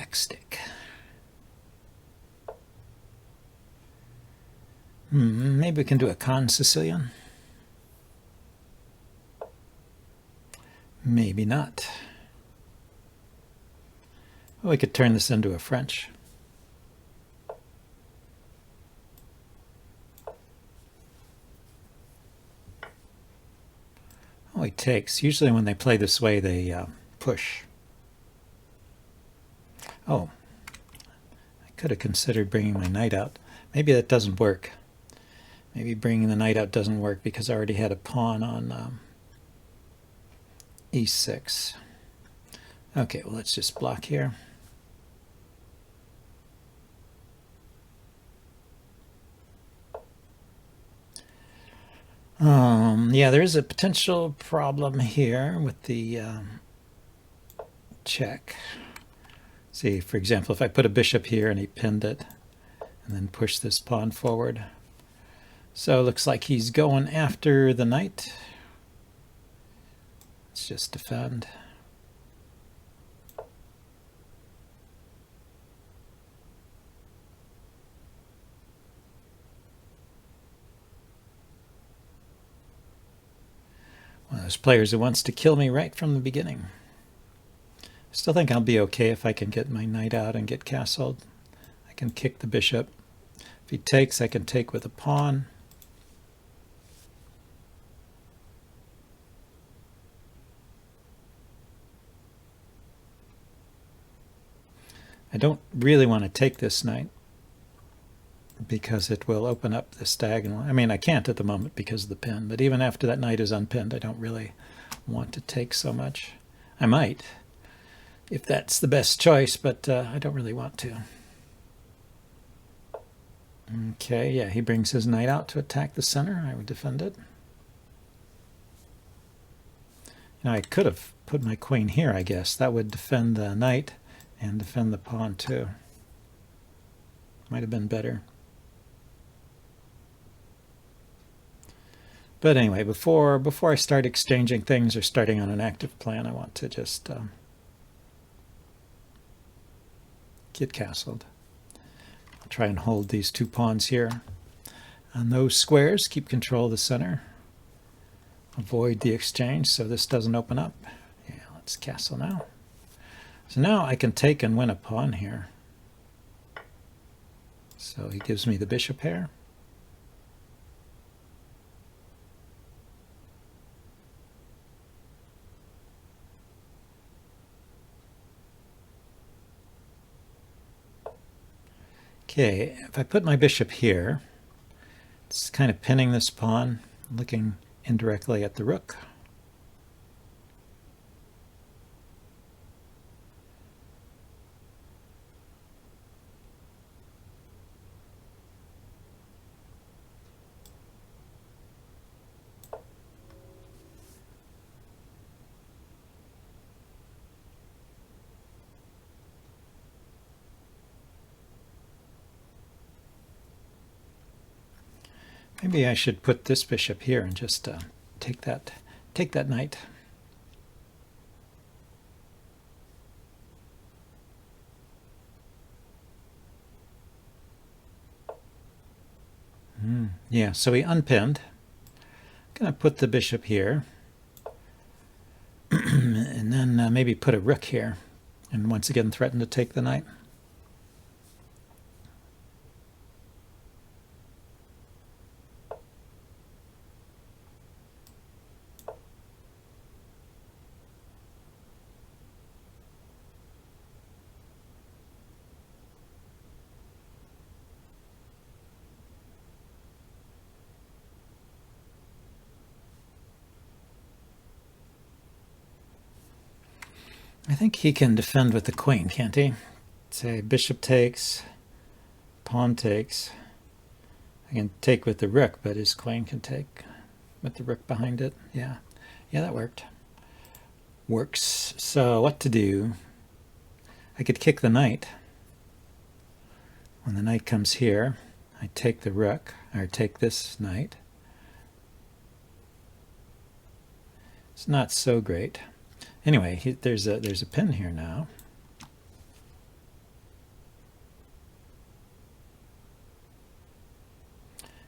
black stick. Maybe we can do a con Sicilian. Maybe not. Well, we could turn this into a French. Oh, he takes. Usually when they play this way, they push. Oh, I could have considered bringing my knight out. Maybe that doesn't work. Maybe bringing the knight out doesn't work because I already had a pawn on e6. Okay, well, let's just block here. Yeah, there is a potential problem here with the check. See, for example, if I put a bishop here and he pinned it and then push this pawn forward. So it looks like he's going after the knight. Let's just defend. One of those players who wants to kill me right from the beginning. I still think I'll be okay if I can get my knight out and get castled. I can kick the bishop. If he takes, I can take with a pawn. I don't really want to take this knight because it will open up this diagonal. I mean, I can't at the moment because of the pin, but even after that knight is unpinned, I don't really want to take so much. I might, if that's the best choice, but I don't really want to. Okay, yeah, he brings his knight out to attack the center. I would defend it. Now, I could have put my queen here, I guess. That would defend the knight and defend the pawn too. Might have been better. But anyway, before I start exchanging things or starting on an active plan, I want to just get castled. I'll try and hold these two pawns here. On those squares, keep control of the center. Avoid the exchange so this doesn't open up. Yeah, let's castle now. So now I can take and win a pawn here. So he gives me the bishop pair. Okay, if I put my bishop here, it's kind of pinning this pawn, looking indirectly at the rook. Maybe I should put this bishop here and just take that knight. Yeah, so he unpinned. I'm going to put the bishop here. And then maybe put a rook here. And once again threaten to take the knight. I think he can defend with the queen, can't he? Say bishop takes, pawn takes. I can take with the rook, but his queen can take with the rook behind it. Yeah, that worked. Works. So what to do? I could kick the knight. When the knight comes here, I take the rook, or take this knight. It's not so great. Anyway, there's a pin here now.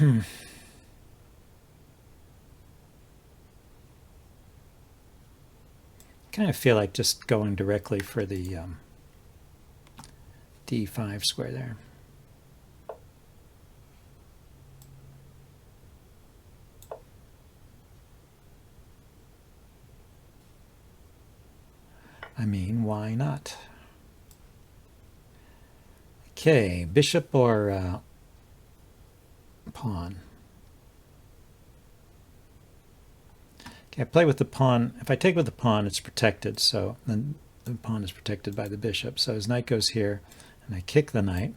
Kind of feel like just going directly for the d5 square there. I mean, why not? Okay, bishop or pawn. Okay, I play with the pawn. If I take with the pawn, it's protected, so then the pawn is protected by the bishop. So his knight goes here, and I kick the knight.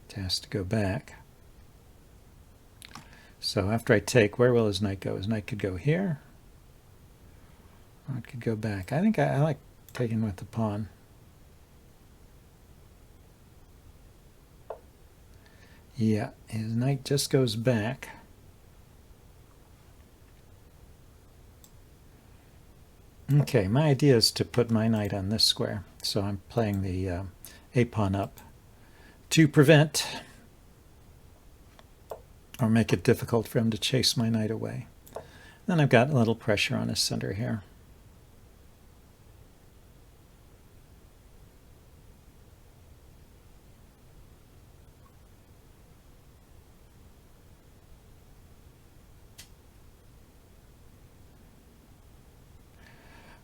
It has to go back. So after I take, where will his knight go? His knight could go here, or it could go back. I think I like taking with the pawn. Yeah, his knight just goes back. Okay, my idea is to put my knight on this square, so I'm playing the a-pawn up to prevent or make it difficult for him to chase my knight away. Then I've got a little pressure on his center here.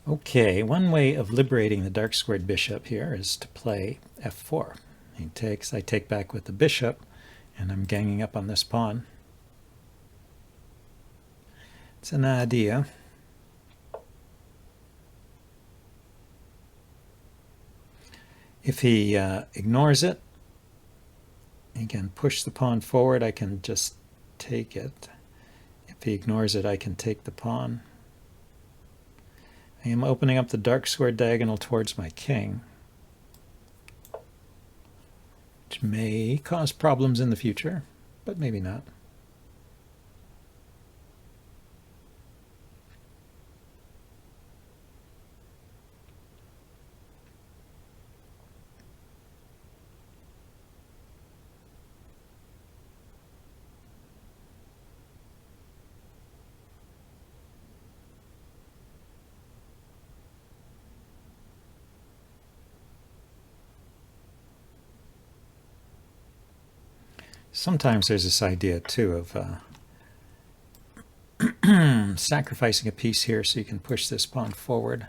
Okay, one way of liberating the dark squared bishop here is to play f4. He takes, I take back with the bishop, and I'm ganging up on this pawn. It's an idea. If he ignores it, he can push the pawn forward. I can just take it. If he ignores it, I can take the pawn. I am opening up the dark square diagonal towards my king, which may cause problems in the future, but maybe not. Sometimes there's this idea, too, of sacrificing a piece here so you can push this pawn forward.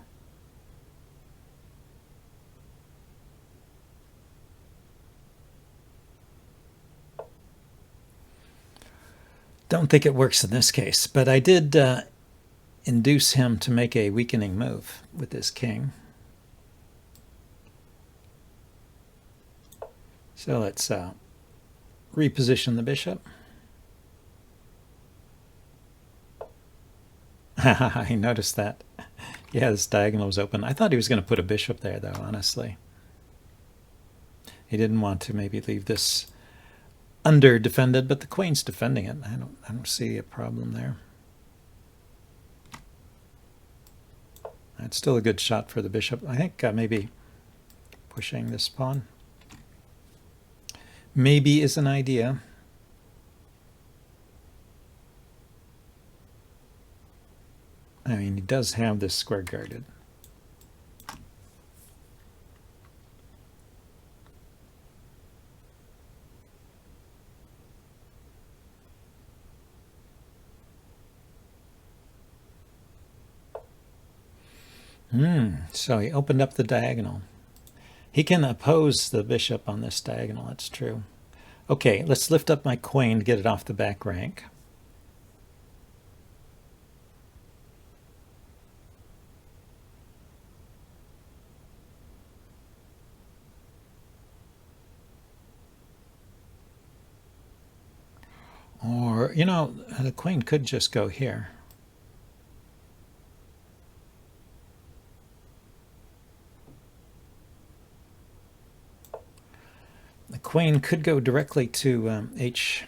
Don't think it works in this case, but I did induce him to make a weakening move with this king. So let's reposition the bishop. I noticed that. Yeah, this diagonal was open. I thought he was going to put a bishop there, though, honestly. He didn't want to maybe leave this under-defended, but the queen's defending it. I don't see a problem there. That's still a good shot for the bishop. I think maybe pushing this pawn maybe is an idea. I mean, he does have this square guarded. So he opened up the diagonal. He can oppose the bishop on this diagonal, that's true. Okay, let's lift up my queen to get it off the back rank. Or, you know, the queen could just go here. The queen could go directly to h5.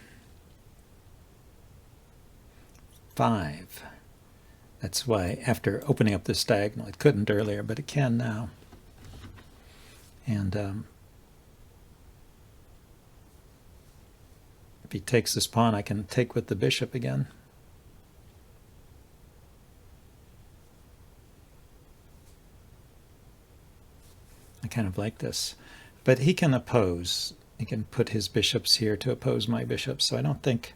That's why, after opening up this diagonal, it couldn't earlier, but it can now. And he takes this pawn, I can take with the bishop again. I kind of like this. But he can oppose. He can put his bishops here to oppose my bishops, so I don't think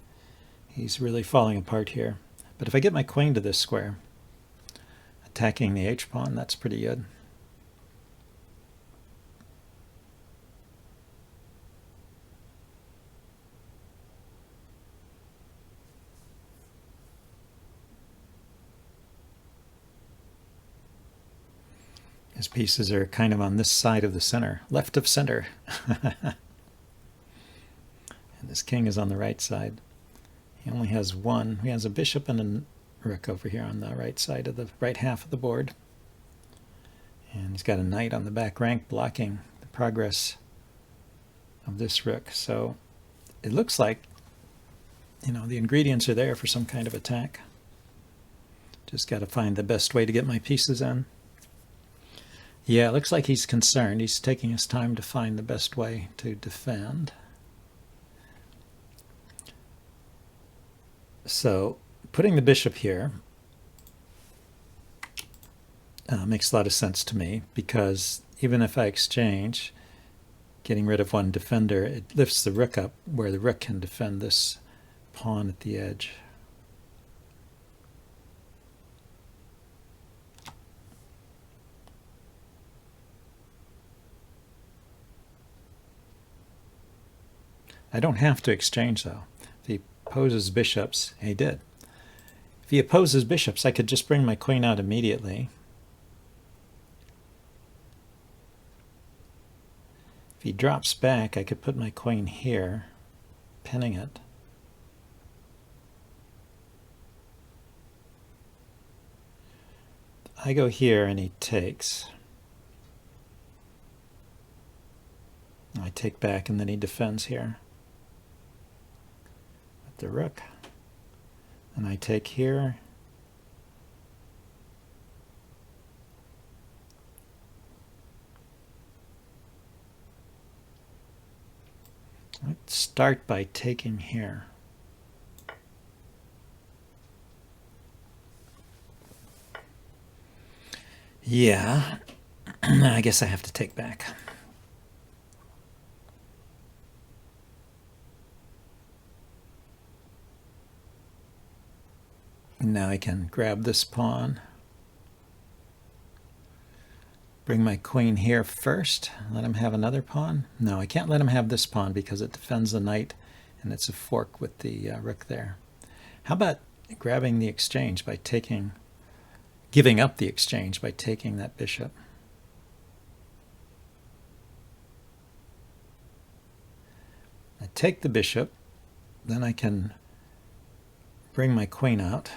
he's really falling apart here. But if I get my queen to this square, attacking the h-pawn, that's pretty good. His pieces are kind of on this side of the center, left of center. And this king is on the right side. He only has one. He has a bishop and a rook over here on the right side of the right half of the board. And he's got a knight on the back rank blocking the progress of this rook. So it looks like, you know, the ingredients are there for some kind of attack. Just got to find the best way to get my pieces in. Yeah, it looks like he's concerned. He's taking his time to find the best way to defend. So putting the bishop here makes a lot of sense to me, because even if I exchange, getting rid of one defender, it lifts the rook up where the rook can defend this pawn at the edge. I don't have to exchange, though. If he opposes bishops, he did. If he opposes bishops, I could just bring my queen out immediately. If he drops back, I could put my queen here, pinning it. I go here and he takes. I take back and then he defends here. The rook, and I take here, let's start by taking here. Yeah, I guess I have to take back. Now I can grab this pawn, bring my queen here first, let him have another pawn. No, I can't let him have this pawn because it defends the knight and it's a fork with the rook there. How about grabbing the exchange by giving up the exchange by taking that bishop? I take the bishop, then I can bring my queen out.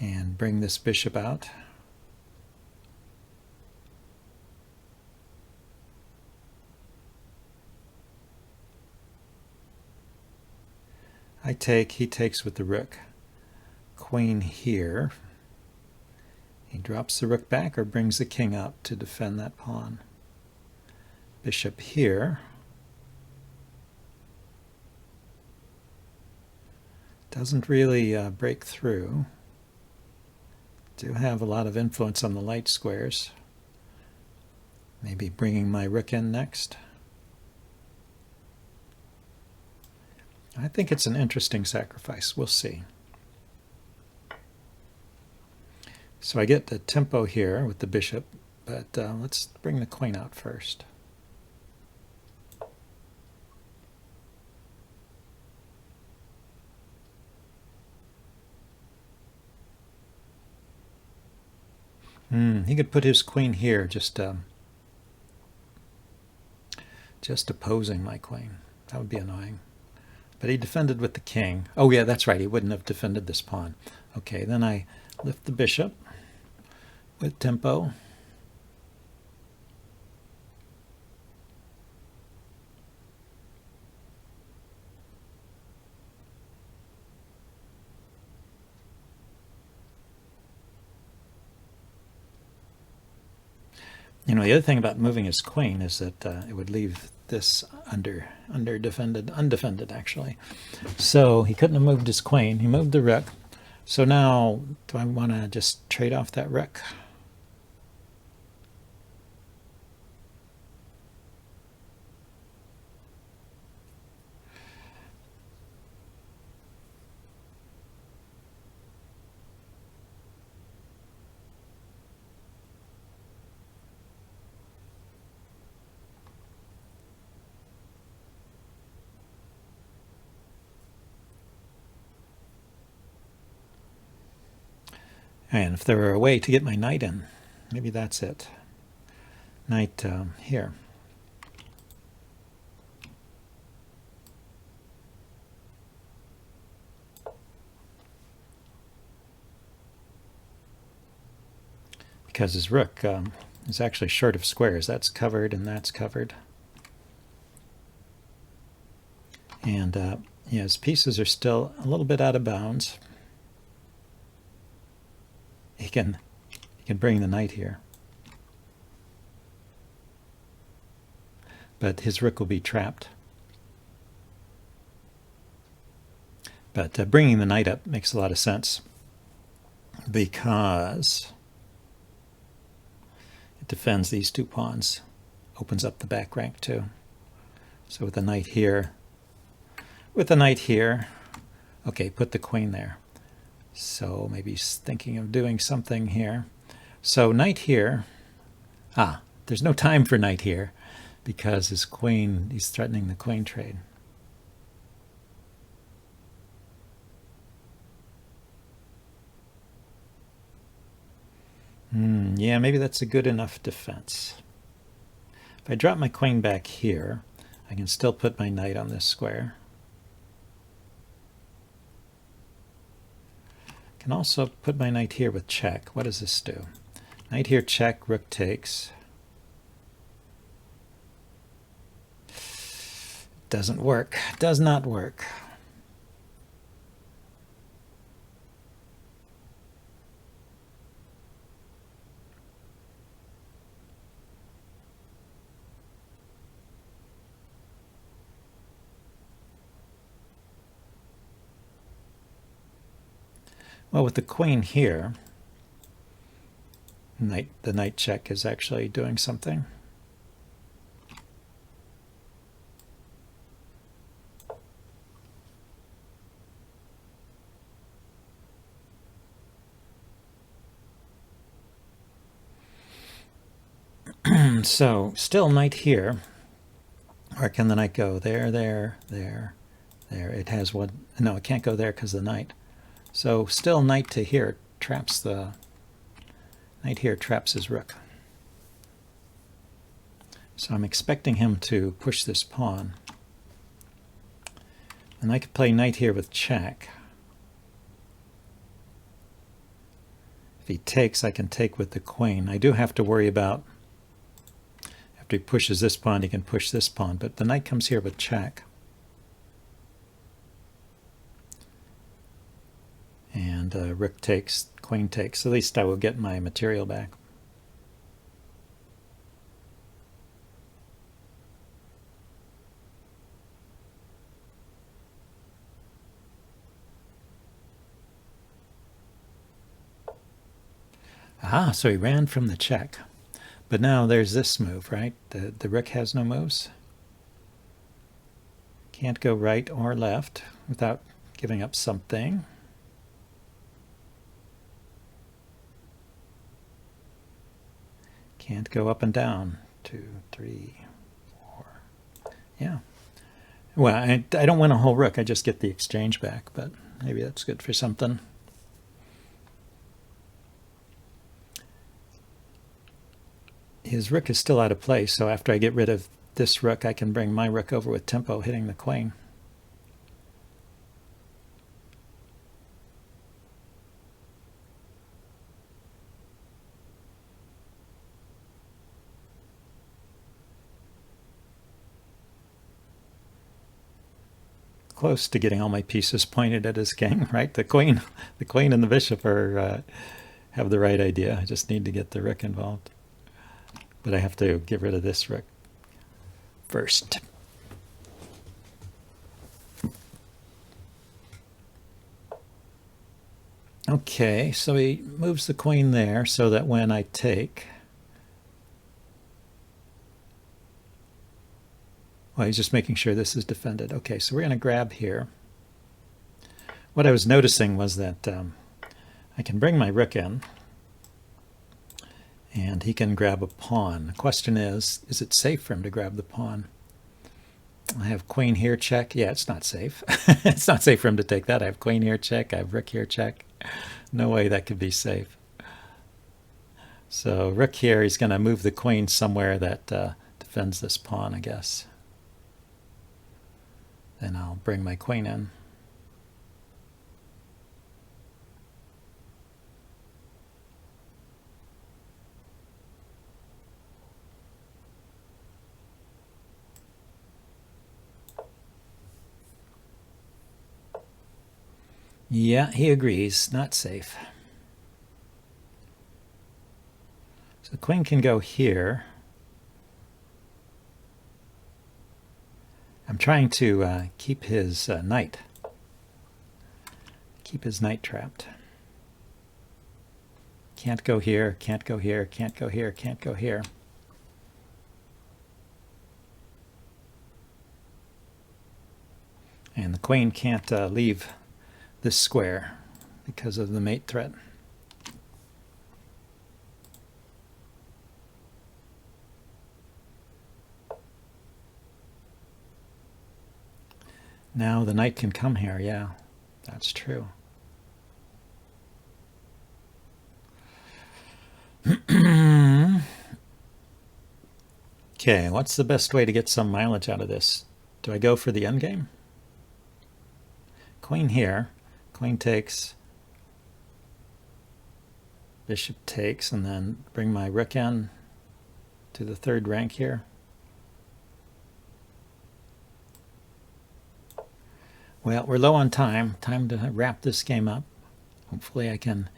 And bring this bishop out. I take, he takes with the rook. Queen here. He drops the rook back or brings the king up to defend that pawn. Bishop here. Doesn't really break through. Do have a lot of influence on the light squares. Maybe bringing my rook in next. I think it's an interesting sacrifice. We'll see. So I get the tempo here with the bishop, but let's bring the queen out first. He could put his queen here, just opposing my queen. That would be annoying. But he defended with the king. Oh yeah, that's right. He wouldn't have defended this pawn. Okay, then I lift the bishop with tempo. You know, the other thing about moving his queen is that it would leave this undefended actually. So he couldn't have moved his queen. He moved the rook. So now, do I want to just trade off that rook? And if there were a way to get my knight in, maybe that's it. Knight here. Because his rook is actually short of squares. That's covered and that's covered. And yeah, his pieces are still a little bit out of bounds. He can bring the knight here. But his rook will be trapped. But bringing the knight up makes a lot of sense because it defends these two pawns, opens up the back rank too. So with the knight here, okay, put the queen there. So maybe he's thinking of doing something here. So knight here. There's no time for knight here because his queen, he's threatening the queen trade. Yeah, maybe that's a good enough defense. If I drop my queen back here, I can still put my knight on this square. I can also put my knight here with check. What does this do? Knight here, check, rook takes. Doesn't work. Does not work. Well, with the queen here, the knight check is actually doing something. So still knight here, or can the knight go there, there, there, there? It has one. No, it can't go there because the knight. So still knight to here traps the knight here traps his rook. So I'm expecting him to push this pawn. And I could play knight here with check. If he takes, I can take with the queen. I do have to worry about, after he pushes this pawn, he can push this pawn. But the knight comes here with check. And rook takes, queen takes. At least I will get my material back. So he ran from the check. But now there's this move, right? The rook has no moves. Can't go right or left without giving up something. Can't go up and down. 2, 3, 4. Yeah. Well, I don't win a whole rook. I just get the exchange back, but maybe that's good for something. His rook is still out of place, so after I get rid of this rook, I can bring my rook over with tempo, hitting the queen. Close to getting all my pieces pointed at his king, right? The queen and the bishop are have the right idea. I just need to get the rook involved. But I have to get rid of this rook first. Okay, so he moves the queen there so that when I take... Well, he's just making sure this is defended. Okay, so we're going to grab here. What I was noticing was that I can bring my rook in, and he can grab a pawn. The question is it safe for him to grab the pawn? I have queen here, check. Yeah, it's not safe. It's not safe for him to take that. I have queen here, check. I have rook here, check. No way that could be safe. So rook here, he's going to move the queen somewhere that defends this pawn, I guess. Then I'll bring my queen in. Yeah, he agrees. Not safe. So the queen can go here. I'm trying to keep his knight. Keep his knight trapped. Can't go here, can't go here, can't go here, can't go here. And the queen can't leave this square because of the mate threat. Now the knight can come here, yeah, that's true. Okay, what's the best way to get some mileage out of this? Do I go for the endgame? Queen here, queen takes, bishop takes, and then bring my rook in to the third rank here. Well, we're low on time. Time to wrap this game up. Hopefully I can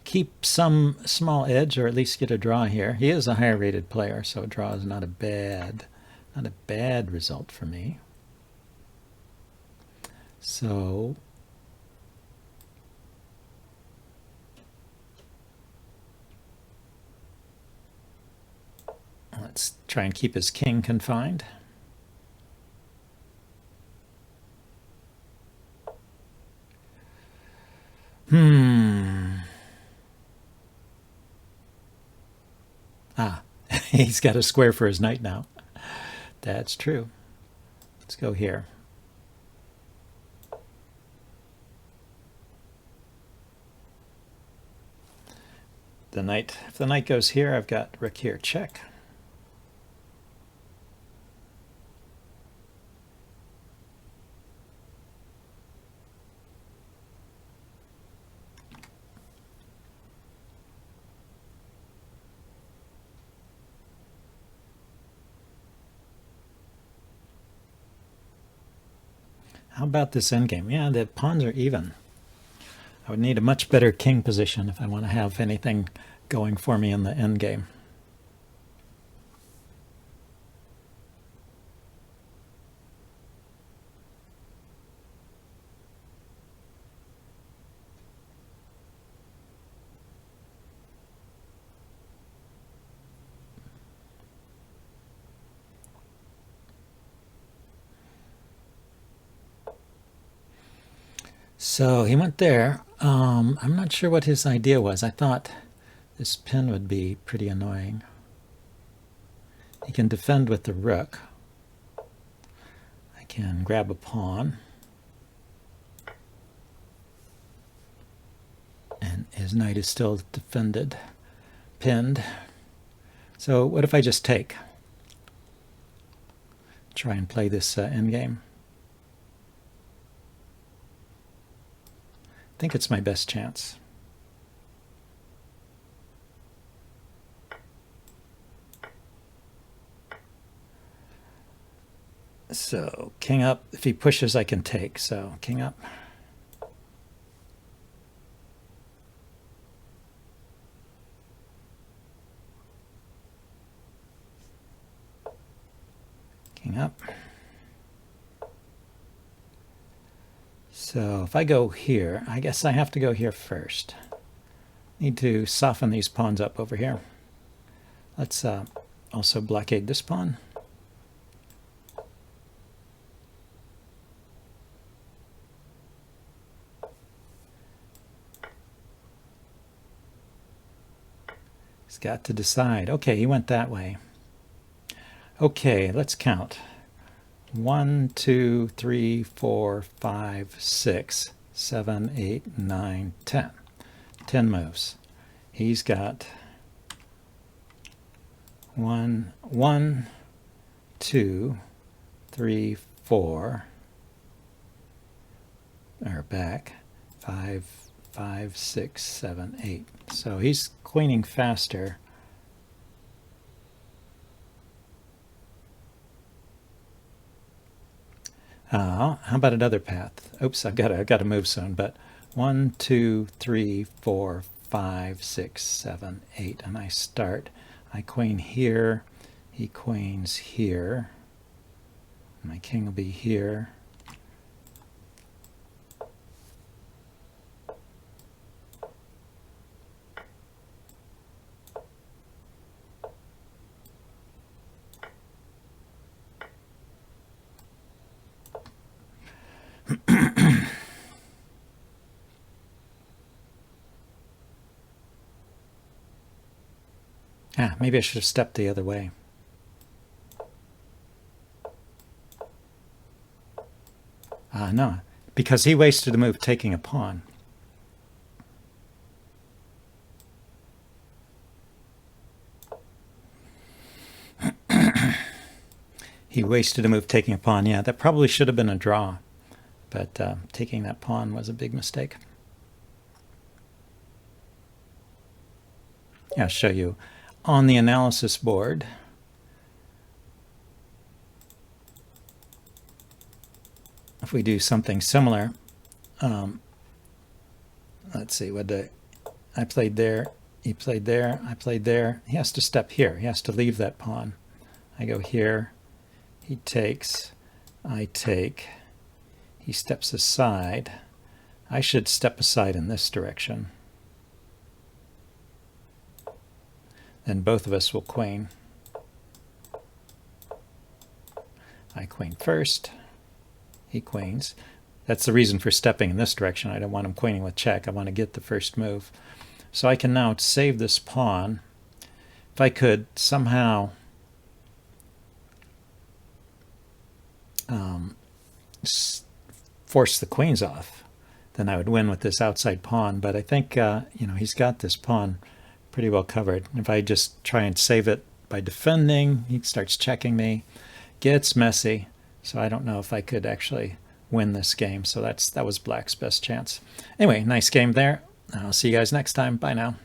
keep some small edge, or at least get a draw here. He is a higher rated player, so a draw is not a bad result for me. So let's try and keep his king confined. He's got a square for his knight now. That's true. Let's go here. The knight, if the knight goes here, I've got rook here, check. How about this endgame? Yeah, the pawns are even. I would need a much better king position if I want to have anything going for me in the endgame. So he went there. I'm not sure what his idea was. I thought this pin would be pretty annoying. He can defend with the rook. I can grab a pawn. And his knight is still defended, pinned. So what if I just take? Try and play this endgame. I think it's my best chance. So king up. If he pushes, I can take. So king up. king up. So if I go here, I guess I have to go here first. Need to soften these pawns up over here. Let's also blockade this pawn. He's got to decide. Okay, he went that way. Okay, let's count. 1, 2, 3, 4, 5, 6, 7, 8, 9, 10. 10 moves. He's got 1, 2, 3, 4, or back, 5, 6, 7, 8. So he's queening faster. How about another path? Oops, I've got to move soon. But 1, 2, 3, 4, 5, 6, 7, 8, and I start. I queen here. He queens here. My king will be here. Maybe I should have stepped the other way. No, because he wasted a move taking a pawn. He wasted a move taking a pawn. Yeah, that probably should have been a draw. But taking that pawn was a big mistake. I'll show you on the analysis board. If we do something similar, let's see, I played there, he played there, I played there. He has to step here. He has to leave that pawn. I go here, he takes, I take, he steps aside. I should step aside in this direction. Then both of us will queen. I queen first. He queens. That's the reason for stepping in this direction. I don't want him queening with check. I want to get the first move. So I can now save this pawn. If I could somehow force the queens off, then I would win with this outside pawn. But I think he's got this pawn pretty well covered. If I just try and save it by defending, he starts checking me. Gets messy. So I don't know if I could actually win this game. So that was Black's best chance. Anyway, nice game there. I'll see you guys next time. Bye now.